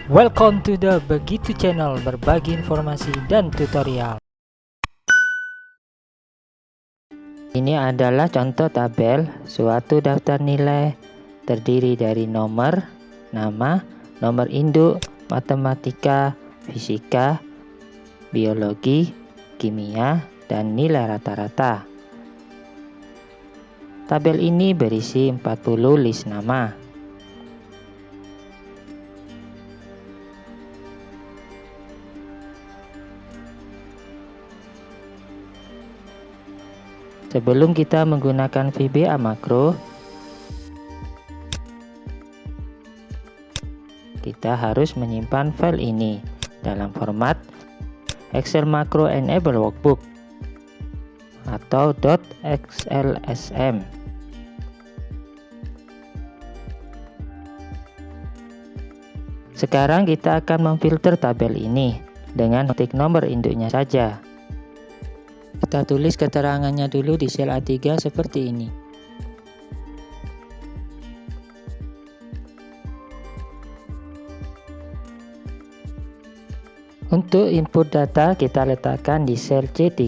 Welcome to the Begitu Channel, berbagi informasi dan tutorial. Ini adalah contoh tabel suatu daftar nilai terdiri dari nomor, nama, nomor induk, matematika, fisika, biologi, kimia, dan nilai rata-rata. Tabel ini berisi 40 list nama. Sebelum kita menggunakan VBA makro, kita harus menyimpan file ini dalam format Excel Macro Enable Workbook atau .xlsm. Sekarang kita akan memfilter tabel ini dengan ketik nomor induknya saja. Kita tulis keterangannya dulu di sel A3 seperti ini. Untuk input data kita letakkan di sel C3.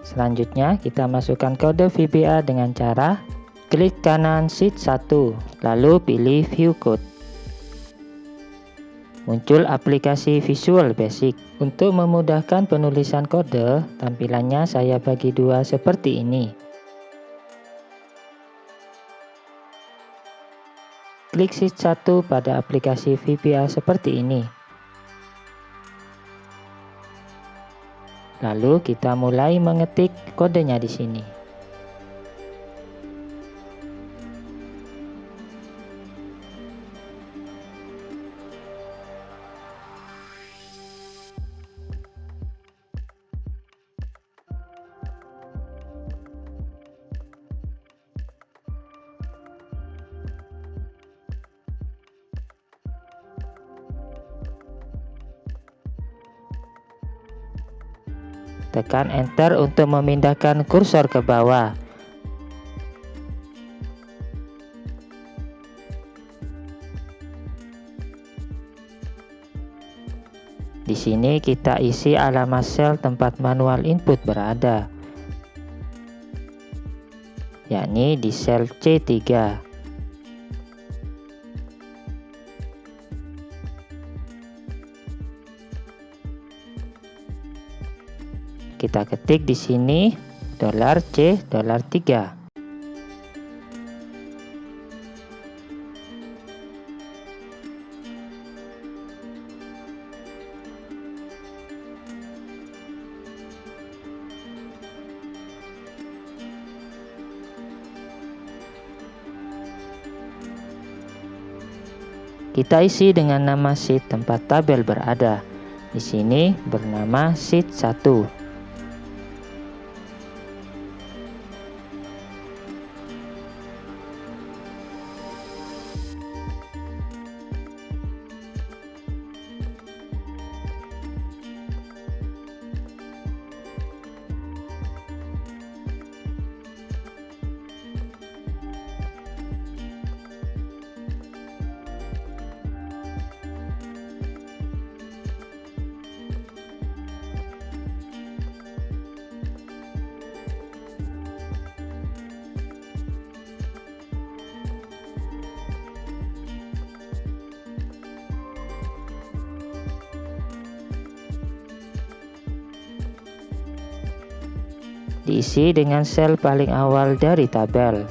Selanjutnya kita masukkan kode VBA dengan cara klik kanan sheet 1, lalu pilih view code. Muncul aplikasi Visual Basic. Untuk memudahkan penulisan kode, tampilannya saya bagi dua seperti ini. Klik sheet 1 pada aplikasi VBA seperti ini. Lalu kita mulai mengetik kodenya di sini. Tekan Enter untuk memindahkan kursor ke bawah. Di sini kita isi alamat sel tempat manual input berada, yakni di sel C3. Kita ketik di sini $C $3. Kita isi dengan nama sheet tempat tabel berada. Di sini bernama sheet 1. Diisi dengan sel paling awal dari tabel.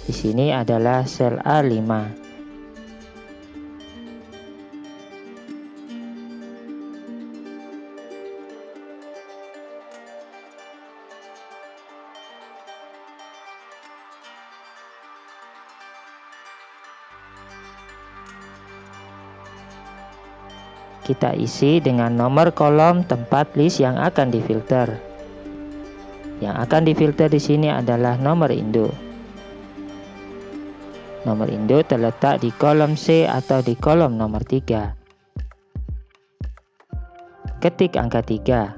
Di sini adalah sel A5. Kita isi dengan nomor kolom tempat list yang akan difilter. Yang akan difilter di sini adalah nomor induk. Nomor induk terletak di kolom C atau di kolom nomor 3. Ketik angka 3.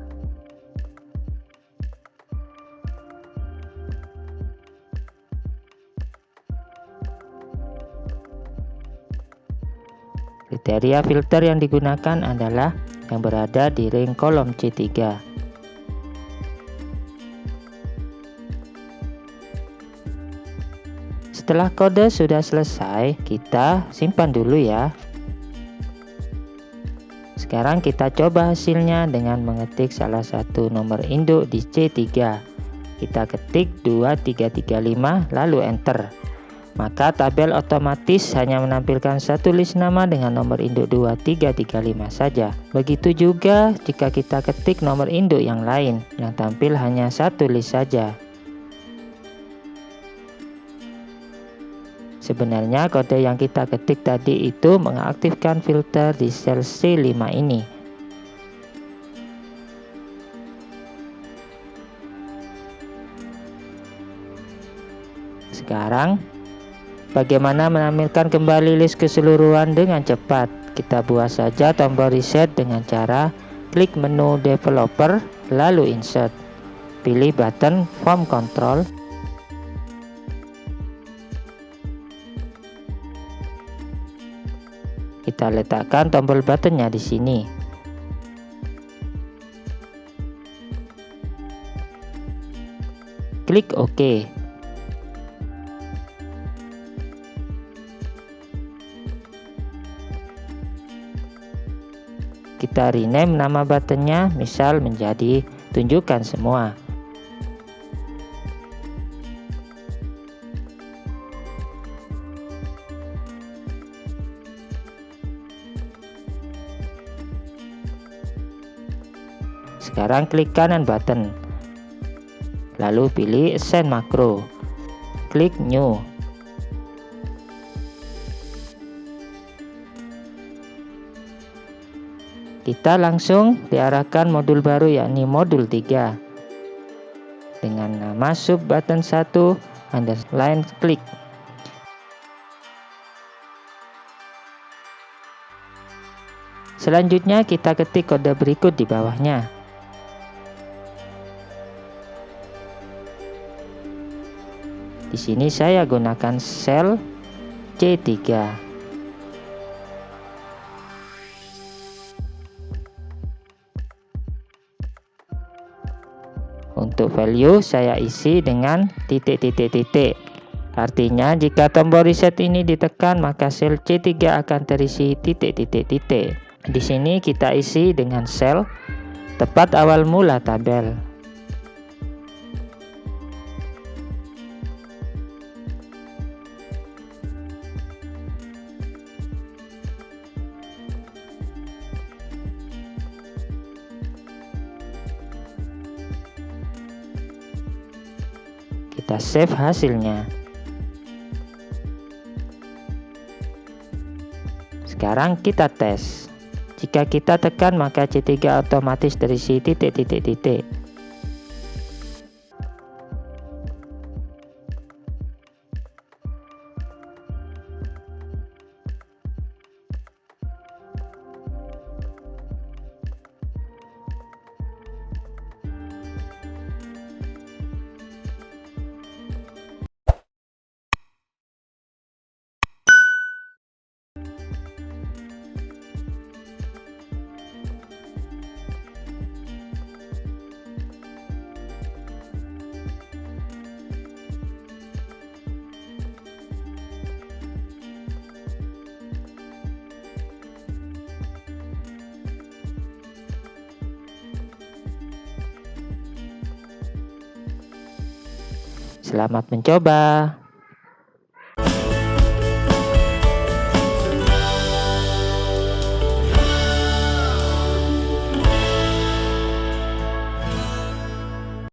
Kriteria filter yang digunakan adalah yang berada di ring kolom C3. Setelah kode sudah selesai, kita simpan dulu ya. Sekarang kita coba hasilnya dengan mengetik salah satu nomor induk di C3. Kita ketik 2335 lalu enter. Maka tabel otomatis hanya menampilkan satu list nama dengan nomor induk 2335 saja. Begitu juga jika kita ketik nomor induk yang lain, yang tampil hanya satu list saja. Sebenarnya kode yang kita ketik tadi itu mengaktifkan filter di sel C5 ini. Sekarang, bagaimana menampilkan kembali list keseluruhan dengan cepat? Kita buat saja tombol reset dengan cara klik menu developer, lalu insert. Pilih button form control. Kita letakkan tombol buttonnya di sini. Klik OK. Kita rename nama buttonnya, misal menjadi tunjukkan semua. Sekarang klik kanan button, lalu pilih Assign Macro, klik New. Kita langsung diarahkan modul baru, yakni modul 3 dengan nama sub button 1 underline klik. Selanjutnya kita ketik kode berikut di bawahnya. Di sini saya gunakan sel C3. Untuk value saya isi dengan titik-titik-titik. Artinya jika tombol reset ini ditekan maka sel C3 akan terisi titik-titik-titik. Di sini kita isi dengan sel tepat awal mula tabel. Kita save hasilnya. Sekarang kita tes. Jika kita tekan maka C3 otomatis terisi titik-titik-titik. Selamat mencoba.